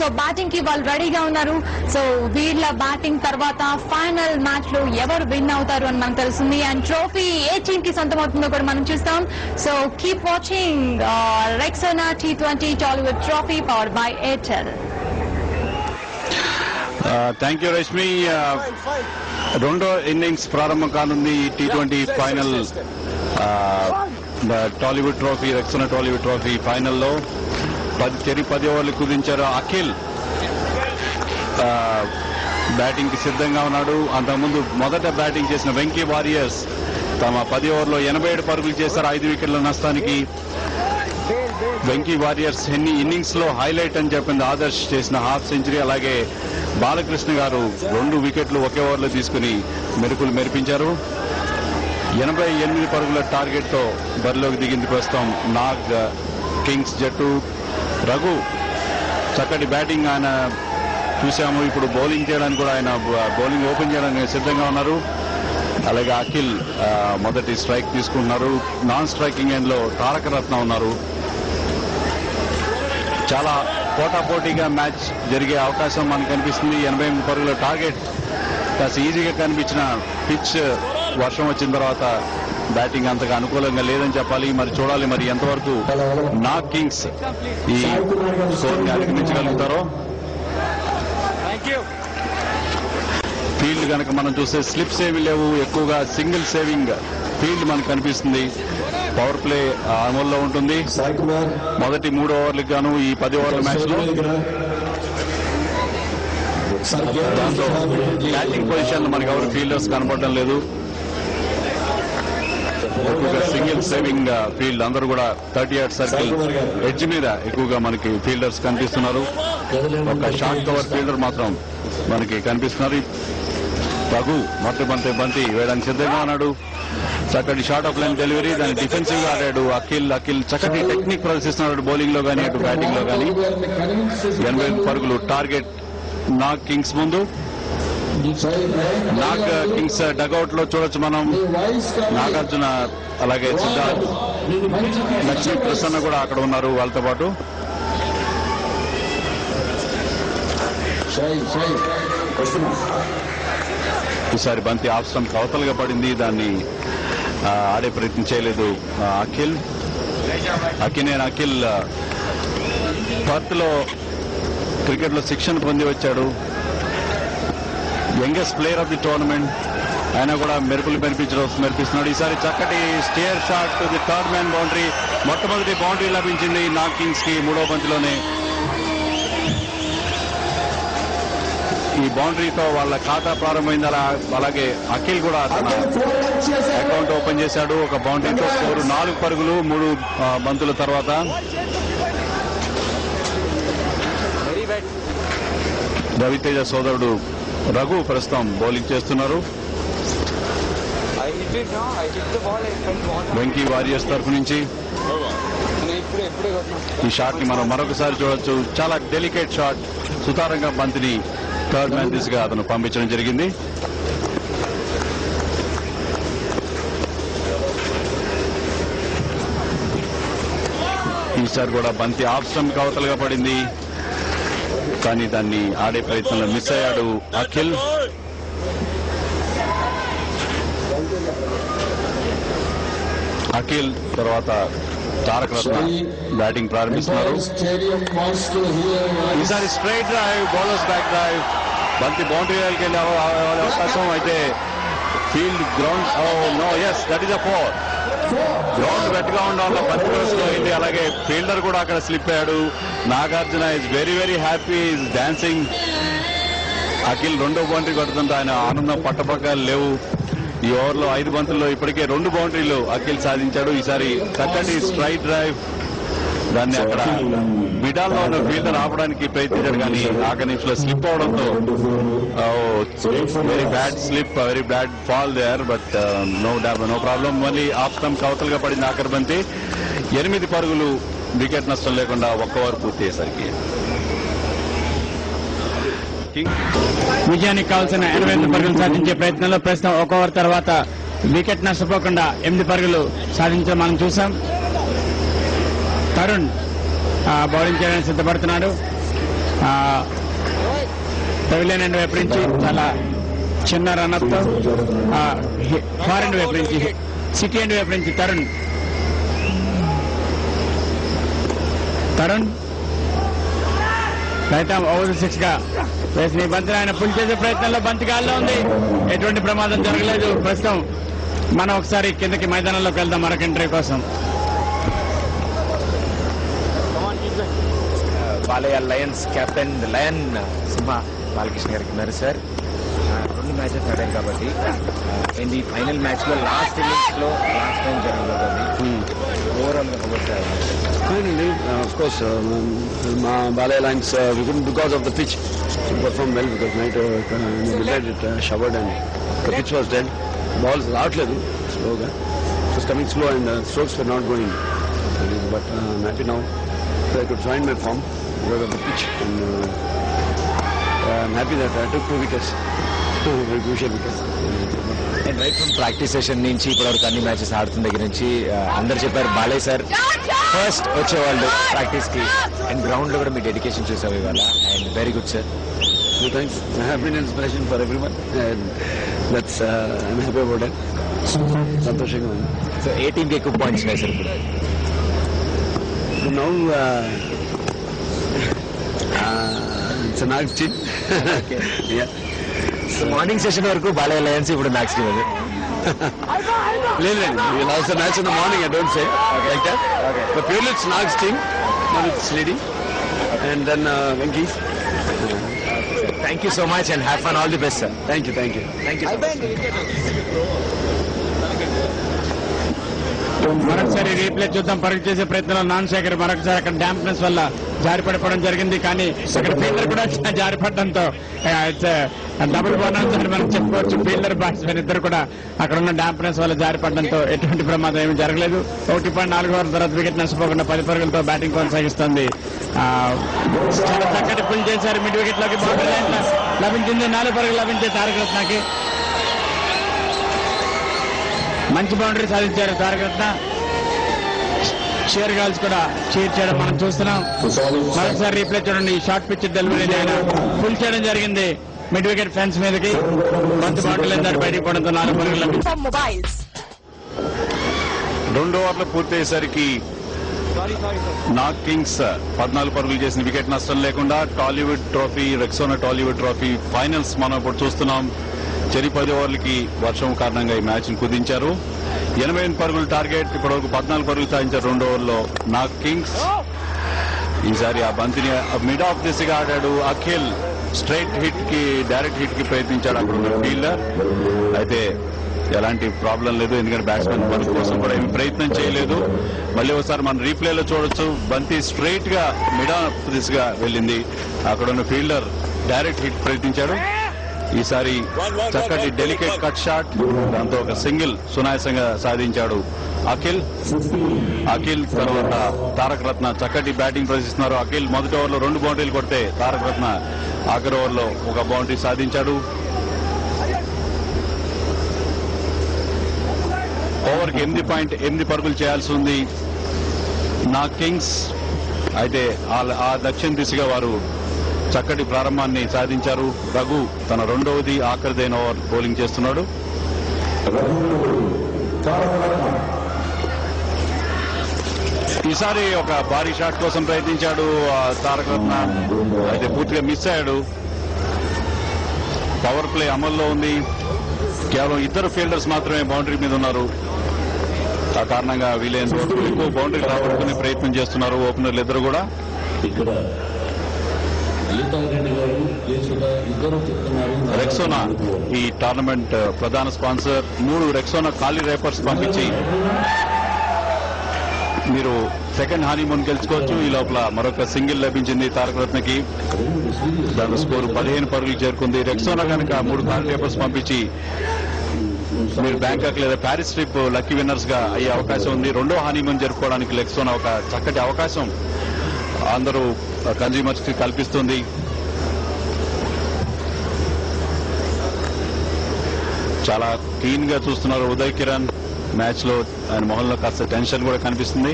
So batting కి వాళ్ళు రెడీగా ఉన్నారు. సో వీళ్ళ బ్యాటింగ్ తర్వాత ఫైనల్ మ్యాచ్ లో ఎవరు విన్ అవుతారు అని మనకు తెలుస్తుంది. అండ్ ట్రోఫీ ఏ టీమ్ కి సొంతం అవుతుందో కూడా మనం చూస్తాం. So keep watching Rexona T20 Tollywood trophy powered by Airtel. Thank you Rashmi. రెండో ఇన్నింగ్స్ ప్రారంభం కానుంది T20 final Tollywood trophy, Rexona Tollywood trophy ఫైనల్లో 10 ఓవర్లు కుదించారు. అఖిల్ బ్యాటింగ్ కి సిద్ధంగా ఉన్నాడు. అంతకుముందు మొదట బ్యాటింగ్ చేసిన వెంకీ వారియర్స్ తమ 10 ఓవర్లో 87 పరుగులు చేశారు 5 వికెట్ల నష్టానికి. వెంకీ వారియర్స్ ఇన్నింగ్స్ లో హైలైట్ అని చెప్పింది ఆదర్శ్ చేసిన హాఫ్ సెంచరీ. అలాగే బాలకృష్ణ గారు 2 వికెట్లు ఒకే ఓవర్లో తీసుకుని మెరుపులు మెరిపించారు. 88 పరుగుల టార్గెట్ తో బరిలోకి దిగింది ప్రస్తుతం నాగ్ కింగ్స్ జట్టు. రఘు చక్కటి బ్యాటింగ్ ఆయన చూశాము. ఇప్పుడు బౌలింగ్ చేయడానికి కూడా ఆయన బౌలింగ్ ఓపెన్ చేయడానికి సిద్ధంగా ఉన్నారు. అలాగే అఖిల్ మొదటి స్ట్రైక్ తీసుకుంటున్నారు. నాన్ స్ట్రైకింగ్ ఎండ్ లో తారక రత్న ఉన్నారు. చాలా పోటాపోటీగా మ్యాచ్ జరిగే అవకాశం మనకు కనిపిస్తుంది. 88 పరుగుల టార్గెట్ కాస్త ఈజీగా కనిపించిన పిచ్ వర్షం వచ్చిన తర్వాత బ్యాటింగ్ అంతగా అనుకూలంగా లేదని చెప్పాలి. మరి చూడాలి మరి ఎంతవరకు నాగ్ కింగ్స్ ఈ స్కోర్ ని అధిగమించగలుగుతారో. ఫీల్డ్ కనుక మనం చూస్తే స్లిప్స్ ఏమీ లేవు, ఎక్కువగా సింగిల్ సేవింగ్ ఫీల్డ్ మనకు కనిపిస్తుంది. పవర్ ప్లే అమల్లో ఉంటుంది. మొదటి 3 ఓవర్లకు గాను ఈ 10 ఓవర్ల మ్యాచ్ లో దాంతో బ్యాటింగ్ పొజిషన్ మనకు ఎవరు ఫీల్డర్స్ కనపడడం లేదు. ఎక్కువగా సింగిల్ సేవింగ్ ఫీల్డ్, అందరూ కూడా 38 సర్కిల్ ఎడ్జ్ మీద ఎక్కువగా మనకి ఫీల్డర్స్ కనిపిస్తున్నారు. ఒక షార్ట్ కవర్ ఫీల్డర్ మాత్రం మనకి కనిపిస్తున్నారు. రఘు మొదటి బంతి వేయడానికి సిద్ధంగా ఉన్నాడు. చక్కటి షార్ట్ ఆఫ్ లైన్ డెలివరీ, దాన్ని డిఫెన్సివ్ గా ఆడాడు అఖిల్ చక్కటి టెక్నిక్ ప్రదర్శిస్తున్నాడు బౌలింగ్ లో కానీ అటు బ్యాటింగ్ లో కానీ. 88 పరుగులు టార్గెట్ నాగ్ కింగ్స్ ముందు. నాగ్ కింగ్స్ డగౌట్ లో చూడొచ్చు మనం నాగార్జున, అలాగే సిద్ధార్థ్, లక్ష్మీ ప్రసన్న కూడా అక్కడ ఉన్నారు వాళ్ళతో పాటు. ఈసారి బంతి ఆఫ్ స్టంప్ అవతలుగా పడింది. దాన్ని ఆడే ప్రయత్నం చేయలేదు అఖిల్. అఖిల్ పర్త్ లో క్రికెట్ లో శిక్షణ పొంది వచ్చాడు. Youngest player of the tournament. ఆయన కూడా మెరుపులు మెరిపిస్తున్నాడు. ఈసారి చక్కటి steer shot to the third man boundary. మొట్టమొదటి బౌండరీ లభించింది నాగ్ కింగ్స్ కి 3వ బంతిలోనే. ఈ బౌండరీతో వాళ్ళ ఖాతా ప్రారంభమైంది. అలాగే అఖిల్ కూడా తన అకౌంట్ ఓపెన్ చేశాడు ఒక బౌండరీతో. స్కోరు 4 పరుగులు 3 బంతుల తర్వాత. రవితేజ సోదరుడు రఘు ప్రస్తుతం బౌలింగ్ చేస్తున్నారు. వెంకీ వారియర్స్ తరఫు నుంచి ఈ షాట్ ని మనం మరొకసారి చూడొచ్చు. చాలా డెలికేట్ షాట్. సుతారంగా బంతిని థర్డ్ మ్యాన్ దిశగా అతను పంపించడం జరిగింది. ఈసారి కూడా బంతి ఆఫ్ స్టంప్ అవతలుగా పడింది, కానీ దాన్ని ఆడే ప్రయత్నంలో మిస్ అయ్యాడు అఖిల్. అఖిల్ తర్వాత తారక రత్న బ్యాటింగ్ ప్రారంభిస్తున్నారు. ఈసారి straight drive, bowlers back drive. బంతి బౌండరీ వెళ్ళి అవకాశం అయితే field ground no yes that is a 4. Ground wet గా ఉండాలి, బంతి లో అయింది. అలాగే ఫీల్డర్ కూడా అక్కడ స్లిప్ అయ్యాడు. Nagarjuna is very very happy, is dancing. Akhil 2వ బౌండరీ కొడుతుంటే ఆయన ఆనందం పట్టపక్కలు లేవు. ఈ ఓవర్లో 5 బంతుల్లో ఇప్పటికే 2 బౌండరీలు అఖిల్ సాధించాడు. ఈసారి చక్కటి స్ట్రైట్ డ్రైవ్, దాన్ని అక్కడ మిడాల్లో ఉన్న ఫీల్డర్ ఆపడానికి ప్రయత్నించాడు, కానీ ఆఖరి నిమిషంలో స్లిప్ అవడంతో very bad slip, very bad fall there. But no problem. మళ్ళీ ఆఫ్ స్టంప్ అవతలుగా పడింది ఆఖరి బంతి. 8 పరుగులు, వికెట్ నష్టం లేకుండా 1 ఓవర్ పూర్తి అయ్యేసరికి విజయానికి కావాల్సిన 88 పరుగులు సాధించే ప్రయత్నంలో ప్రస్తుతం 1 ఓవర్ తర్వాత వికెట్ నష్టపోకుండా 8 పరుగులు సాధించడం మనం చూసాం. తరుణ్ బౌలింగ్ చేయడానికి సిద్ధపడుతున్నాడు. పెవిలియన్ ఎండ్ వైపు నుంచి చాలా చిన్న రన్అప్ తో ఫారెన్ వైపు నుంచి సిటీ ఎండ్ వైపు నుంచి తరుణ్ రైట్ ఓవర్ 6 గా వేసిన బంతిని ఆయన పుల్ చేసే ప్రయత్నంలో బంతి గాల్లో ఉంది. ఎటువంటి ప్రమాదం జరగలేదు. ప్రస్తుతం మనం ఒకసారి కిందకి మైదానంలోకి వెళ్దాం మరొక ఎంట్రీ కోసం. బాలయ్య లయన్స్ కెప్టెన్ లయన్ సింహ బాలకృష్ణ గారికి ఉన్నారు సార్. 2 మ్యాచెస్ ఆడారు కాబట్టి అండ్ ఈ ఫైనల్ మ్యాచ్ లో లాస్ట్ ఇన్నింగ్స్ లో లాస్ట్ టైం జరగబోతోంది. Overall of course, Balay Lions, we couldn't because of the pitch. We performed well because night it showered and the pitch was dead. Balls outlet slow. It was coming slow and strokes were not going. But I'm happy now that I could find my form because of the pitch. And I'm happy that I took 2 wickets. Very crucial wickets. And right from practice session నుంచి ఇప్పటివరకు అన్ని matches ఆడుతున్న దగ్గర నుంచి అందరు చెప్పారు Balayya sir first వచ్చేవాళ్ళు practice కి అండ్ గ్రౌండ్ లో కూడా మీ డెడికేషన్ చూసావు ఇవాళ and very good sir. Thanks. I have been inspiration for everyone and that's I'm happy about it. సంతోషంగా ఉంది. సో ఏ టీమ్ కి ఎక్కువ పాయింట్స్ ఉన్నాయి సార్ ఇప్పుడు? Now it's a Nags team. Yeah. So morning session వరకు Balayya Lions ఇప్పుడు match team అది లేదండి. We'll have the match in the morning. I don't say like that. Okay. But purely it's Nags team. Now it's leading. And then Venki. Thank you so much and have fun all the best sir. Thank you. Thank you మరొకసారి replay చూద్దాం. పరుగు చేసే ప్రయత్నంలో non Shekhar మరొకసారి అక్కడ dampness వల్ల జారిపడిపోవడం జరిగింది. కానీ అక్కడ ఫీల్డర్ కూడా జారిపడడంతో డబుల్ బోనస్ అని మనం చెప్పుకోవచ్చు. ఫీల్డర్ బ్యాట్స్మెన్ ఇద్దరు కూడా అక్కడ ఉన్న డాంప్నెస్ వల్ల జారిపడడంతో ఎటువంటి ప్రమాదం ఏమీ జరగలేదు. 1.4 ఓవర్ తర్వాత వికెట్ నష్టపోకుండా 10 పరుగులతో బ్యాటింగ్ కొనసాగిస్తోంది. చాలా చక్కటి పుల్ చేశారు. మిడ్ వికెట్ లోకి బౌండరీ లభించింది. 4 పరుగులు లభించే తారక రత్నకి మంచి బౌండరీ సాధించారు తారక రత్న. షేర్ గాల్స్ కూడా చీర్ చేయడం మనం చూస్తున్నాం. మరోసారి రీప్లే చూడండి. షార్ట్ పిచ్ డెలివరీ ఆయన ఫుల్ చేయడం జరిగింది మిడ్ వికెట్ ఫెన్స్ మీదకి. మంచి బౌండరీ దాటి బయటికి పోవడంతో 4 పరుగులు లభించాయి. 2 ఓవర్లు పూర్తయ్యేసరికి నాగ్ కింగ్స్ 14 పరుగులు చేసిన వికెట్ నష్టం లేకుండా Tollywood trophy Rexona Tollywood trophy finals మనం ఇప్పుడు చూస్తున్నాం. చెరి 10 ఓవర్లకి వర్షం కారణంగా ఈ మ్యాచ్ ను కుదించారు. 88 పరుగులు టార్గెట్. ఇప్పటివరకు 14 పరుగులు సాధించారు 2 ఓవర్లో నాగ్ కింగ్స్. ఈసారి ఆ బంతిని మిడ్ ఆఫ్ దిశగా ఆడాడు అఖిల్. స్ట్రైట్ హిట్ కి డైరెక్ట్ హిట్ కి ప్రయత్నించాడు అక్కడ ఉన్న ఫీల్డర్. అయితే ఎలాంటి ప్రాబ్లం లేదు, ఎందుకంటే బ్యాట్స్మెన్ పరుగు కోసం కూడా ఏమి ప్రయత్నం చేయలేదు. మళ్ళీ ఒకసారి మనం రీప్లేలో చూడొచ్చు. బంతి స్ట్రైట్ గా మిడ్ ఆఫ్ దిశగా వెళ్ళింది. అక్కడ ఉన్న ఫీల్డర్ డైరెక్ట్ హిట్ ప్రయత్నించాడు. ఈసారి చక్కటి డెలికేట్ కట్ షాట్, దాంతో ఒక సింగిల్ సునాయాసంగా సాధించాడు అఖిల్. తర్వాత తారక రత్న చక్కటి బ్యాటింగ్ ప్రదర్శిస్తున్నారు. అఖిల్ మొదటి ఓవర్లో 2 బౌండరీలు కొడితే తారక రత్న ఆఖరి ఓవర్లో 1 బౌండరీ సాధించాడు. ఓవర్కి 8.8 పరుగులు చేయాల్సి ఉంది నా కింగ్స్. అయితే ఆ దక్షిణ దిశగా వారు చక్కటి ప్రారంభాన్ని సాధించారు. రఘు తన 2వది ఆఖరిదైన ఓవర్ బౌలింగ్ చేస్తున్నాడు. ఈసారి ఒక భారీ షాట్ కోసం ప్రయత్నించాడు తారక రత్న. అయితే పూర్తిగా మిస్ అయ్యాడు. పవర్ ప్లే అమల్లో ఉంది. కేవలం 2 ఫీల్డర్స్ మాత్రమే బౌండరీ మీద ఉన్నారు. ఆ కారణంగా వీలైనంత వరకు ఎక్కువ బౌండరీ రాబట్టుకునే ప్రయత్నం చేస్తున్నారు ఓపెనర్లు ఇద్దరు కూడా. రెక్సోనా ఈ టోర్నమెంట్ ప్రధాన స్పాన్సర్. 3 రెక్సోనా ఖాళీ రేపర్స్ పంపించి మీరు సెకండ్ హనీమూన్ గెలుచుకోవచ్చు. ఈ లోపల మరొక సింగిల్ లభించింది తారక రత్నకి. దాని స్కోర్ 15 పరుగులు చేరుకుంది. రెక్సోనా కనుక 3 ఖాళీ రేపర్స్ పంపించి మీరు బ్యాంకాక్ లేదా ప్యారిస్ ట్రిప్ లక్కీ విన్నర్స్ గా అయ్యే అవకాశం ఉంది. 2వ హనీమూన్ జరుపుకోవడానికి రెక్సోనా ఒక చక్కటి అవకాశం అందరూ కన్జ్యూమర్స్ కి కల్పిస్తుంది. చాలా క్లీన్ గా చూస్తున్నారు ఉదయ్ కిరణ్. మ్యాచ్ లో ఆయన మొహంలో కాస్త టెన్షన్ కూడా కనిపిస్తుంది.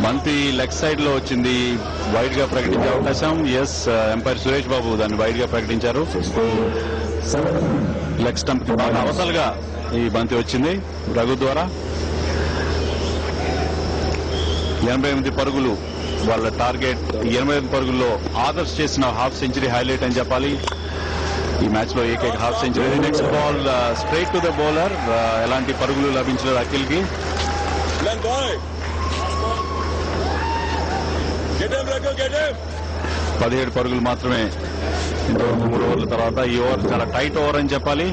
బంతి లెగ్ సైడ్ లో వచ్చింది. వైడ్ గా ప్రకటించే అవకాశం. ఎస్, ఎంపైర్ సురేష్ బాబు దాన్ని వైడ్ గా ప్రకటించారు. లెగ్ స్టంప్ కి బాగా అవసరంగా ఈ బంతి వచ్చింది రఘు ద్వారా. 88 పరుగులు వాళ్ళ టార్గెట్. 88 పరుగుల్లో ఆదర్శ్ చేసిన హాఫ్ సెంచరీ హైలైట్ అని చెప్పాలి. ఈ మ్యాచ్ లో ఏకైక half century. Next ball straight to the bowler. ఎలాంటి పరుగులు లభించలేదు అఖిల్ కి. 17 పరుగులు మాత్రమే ఇంతవరకు 3 ఓవర్ల తర్వాత. ఈ ఓవర్ చాలా టైట్ ఓవర్ అని చెప్పాలి.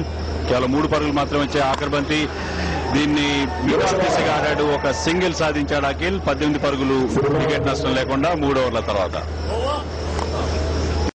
కేవలం 3 పరుగులు మాత్రమే వచ్చాయి. ఆఖరి బంతి దీన్ని వికెట్ దిశగా ఆడాడు. ఒక సింగిల్ సాధించాడు అఖిల్. 18 పరుగులు వికెట్ నష్టం లేకుండా 3 ఓవర్ల తర్వాత.